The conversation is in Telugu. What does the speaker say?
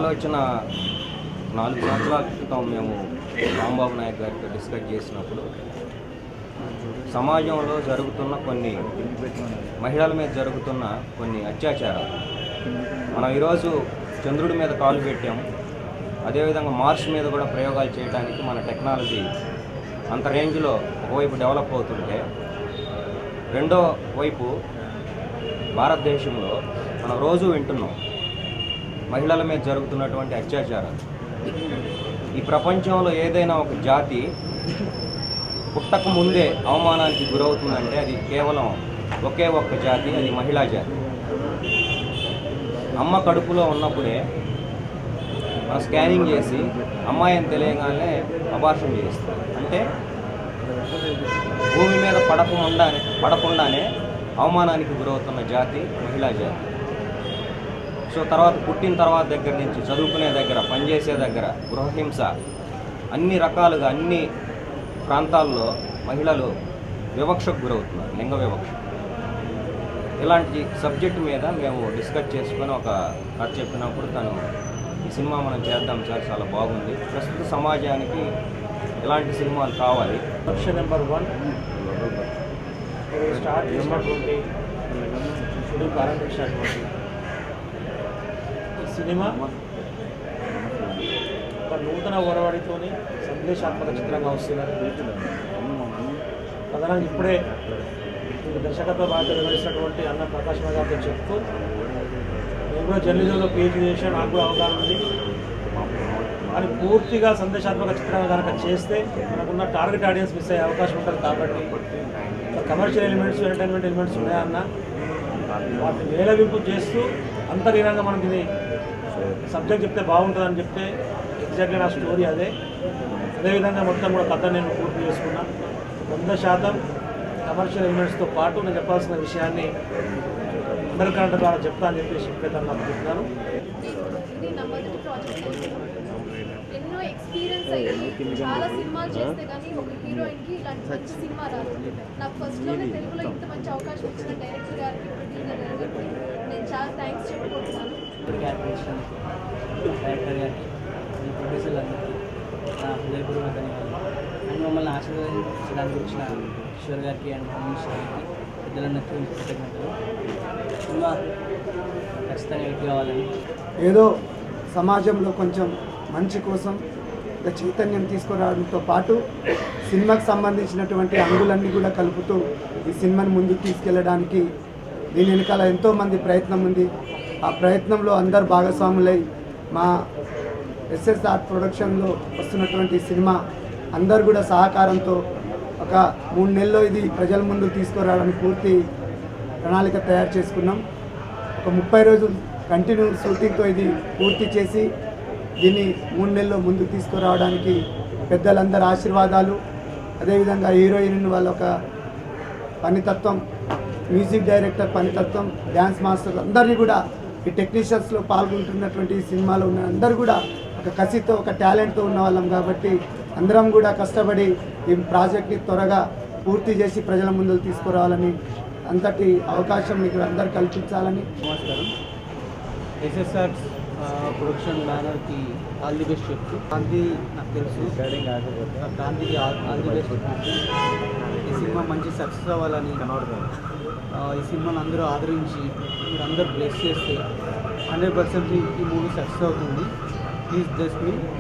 ఆలోచన 4 సంవత్సరాల క్రితం మేము రాంబాబు నాయక్ గారితో డిస్కస్ చేసినప్పుడు సమాజంలో జరుగుతున్న కొన్ని మహిళల మీద జరుగుతున్న కొన్ని అత్యాచారాలు మనం ఈరోజు చంద్రుడి మీద కాలు పెట్టాము. అదేవిధంగా మార్స్ మీద కూడా ప్రయోగాలు చేయడానికి మన టెక్నాలజీ అంత రేంజ్లో ఒకవైపు డెవలప్ అవుతుంటే, రెండో వైపు భారతదేశంలో మనం రోజు వింటున్నాం మహిళల మీద జరుగుతున్నటువంటి అత్యాచారాలు. ఈ ప్రపంచంలో ఏదైనా ఒక జాతి పుట్టక ముందే అవమానానికి గురవుతుందంటే అది కేవలం ఒకే ఒక్క జాతి, అది మహిళా జాతి. అమ్మ కడుపులో ఉన్నప్పుడే మనం స్కానింగ్ చేసి అమ్మాయిని తెలియగానే అబార్షన్ చేస్తారు. అంటే భూమి మీద పడకుండానే అవమానానికి గురవుతున్న జాతి మహిళా జాతి. సో తర్వాత పుట్టిన తర్వాత దగ్గర నుంచి చదువుకునే దగ్గర, పనిచేసే దగ్గర, గృహహింస, అన్ని రకాలుగా అన్ని ప్రాంతాల్లో మహిళలు వివక్షకు గురవుతున్నారు, లింగ వివక్ష. ఇలాంటి సబ్జెక్ట్ మీద మేము డిస్కస్ చేసుకొని ఒక కథ చెప్పినప్పుడు తను ఈ సినిమా మనం చేద్దాం సార్, చాలా బాగుంది, ప్రస్తుత సమాజానికి ఇలాంటి సినిమాలు కావాలి. ఆప్షన్ నెంబర్ 1 స్టార్ట్ చేసినటువంటి షెడ్యూల్ ప్రారంభించినటువంటి ఈ సినిమా ఒక నూతన ఒరవడితోని సందేశాత్మక చిత్రంగా వస్తున్నారు. ప్రధానంగా ఇప్పుడే దర్శకత్వ బాధ్యత నిర్వహిస్తున్నటువంటి అన్న ప్రకాష్ గారితో చెప్తూ, నేను కూడా జర్నలిజంలో PhD చేశాను, నాకు కూడా అవగాహన ఉంది. కానీ పూర్తిగా సందేశాత్మక చిత్రంగా కనుక చేస్తే మనకున్న టార్గెట్ ఆడియన్స్ మిస్ అయ్యే అవకాశం ఉంటుంది. కాబట్టి కమర్షియల్ ఎలిమెంట్స్, ఎంటర్టైన్మెంట్ ఎలిమెంట్స్ ఉన్నాయన్న వాటిని మేళవింపు చేస్తూ అంతర్లీనంగా మనకి ఇది సబ్జెక్ట్ చెప్తే బాగుంటుందని చెప్తే ఎగ్జాక్ట్లీ నా స్టోరీ అదే. అదేవిధంగా మొత్తం కూడా కథ నేను పూర్తి చేసుకున్నా. 100% కమర్షియల్ ఎలిమెంట్స్తో పాటు నేను చెప్పాల్సిన విషయాన్ని అందరికంట ద్వారా చెప్తా అని చెప్పి చెప్పేదాన్ని నాకు చెప్తున్నాను. ఎన్నో ఎక్స్పీరియన్స్ అయ్యి చాలా సినిమాలు చేస్తే కానీ ఒక హీరోయిన్కి ఇలాంటి మంచి సినిమా రాదు. నాకు ఫస్ట్లోనే తెలుగులో ఇంత మంచి అవకాశం ఇచ్చిన డైరెక్టర్ గారికి, ప్రొడ్యూసర్ గారికి నేను చాలా థ్యాంక్స్ చెప్పుకుంటున్నాను. డైరెక్టర్ గారికి, ప్రొడ్యూసర్లందరికీ నా హృదయపూర్వక ధన్యవాదాలు. అండ్ మమ్మల్ని ఆశీర్వదించడానికి వచ్చిన కిషోర్ గారికి అండ్ మినిస్టర్ గారికి, పెద్దలందరికీ కృతజ్ఞతలు. సినిమా ఖచ్చితంగా హిట్ కావాలని, ఏదో సమాజంలో కొంచెం మంచి కోసం ఒక చైతన్యం తీసుకురావడంతో పాటు సినిమాకి సంబంధించినటువంటి అంగులన్నీ కూడా కలుపుతూ ఈ సినిమాని ముందుకు తీసుకెళ్ళడానికి దీని వెనకాల ఎంతోమంది ప్రయత్నం ఉంది. ఆ ప్రయత్నంలో అందరు భాగస్వాములై మా SS ఆర్ట్ ప్రొడక్షన్లో వస్తున్నటువంటి సినిమా అందరు కూడా సహకారంతో ఒక 3 నెలల్లో ఇది ప్రజల ముందు తీసుకురావడానికి పూర్తి ప్రణాళిక తయారు చేసుకున్నాం. ఒక 30 రోజులు కంటిన్యూ షూటింగ్తో ఇది పూర్తి చేసి దీన్ని 3 నెలల్లో ముందుకు తీసుకురావడానికి పెద్దలందరి ఆశీర్వాదాలు, అదేవిధంగా హీరోయిన్ వాళ్ళ ఒక పనితత్వం, మ్యూజిక్ డైరెక్టర్ పనితత్వం, డ్యాన్స్ మాస్టర్ అందరినీ కూడా, ఈ టెక్నీషియన్స్లో పాల్గొంటున్నటువంటి ఈ సినిమాలో ఉన్న అందరూ కూడా ఒక కసితో, ఒక టాలెంట్తో ఉన్న వాళ్ళం. కాబట్టి అందరం కూడా కష్టపడి ఈ ప్రాజెక్ట్ని త్వరగా పూర్తి చేసి ప్రజల ముందు తీసుకురావాలని, అంతటి అవకాశం మీకు అందరు కల్పించాలని. నమస్కారం. SS ఆర్ట్స్ ప్రొడక్షన్ బ్యానర్కి ఆల్ ది బెస్ట్ చెప్తూ, గాంధీ నాకు తెలుసు, గాంధీకి ఆల్ ది బెస్ట్ చెప్తూ ఈ సినిమా మంచి సక్సెస్ అవ్వాలని, ఈ సినిమాని అందరూ ఆదరించి మీరు అందరూ బ్లెస్ చేస్తే 100% ఈ మూవీ సక్సెస్ అవుతుంది. Please bless me.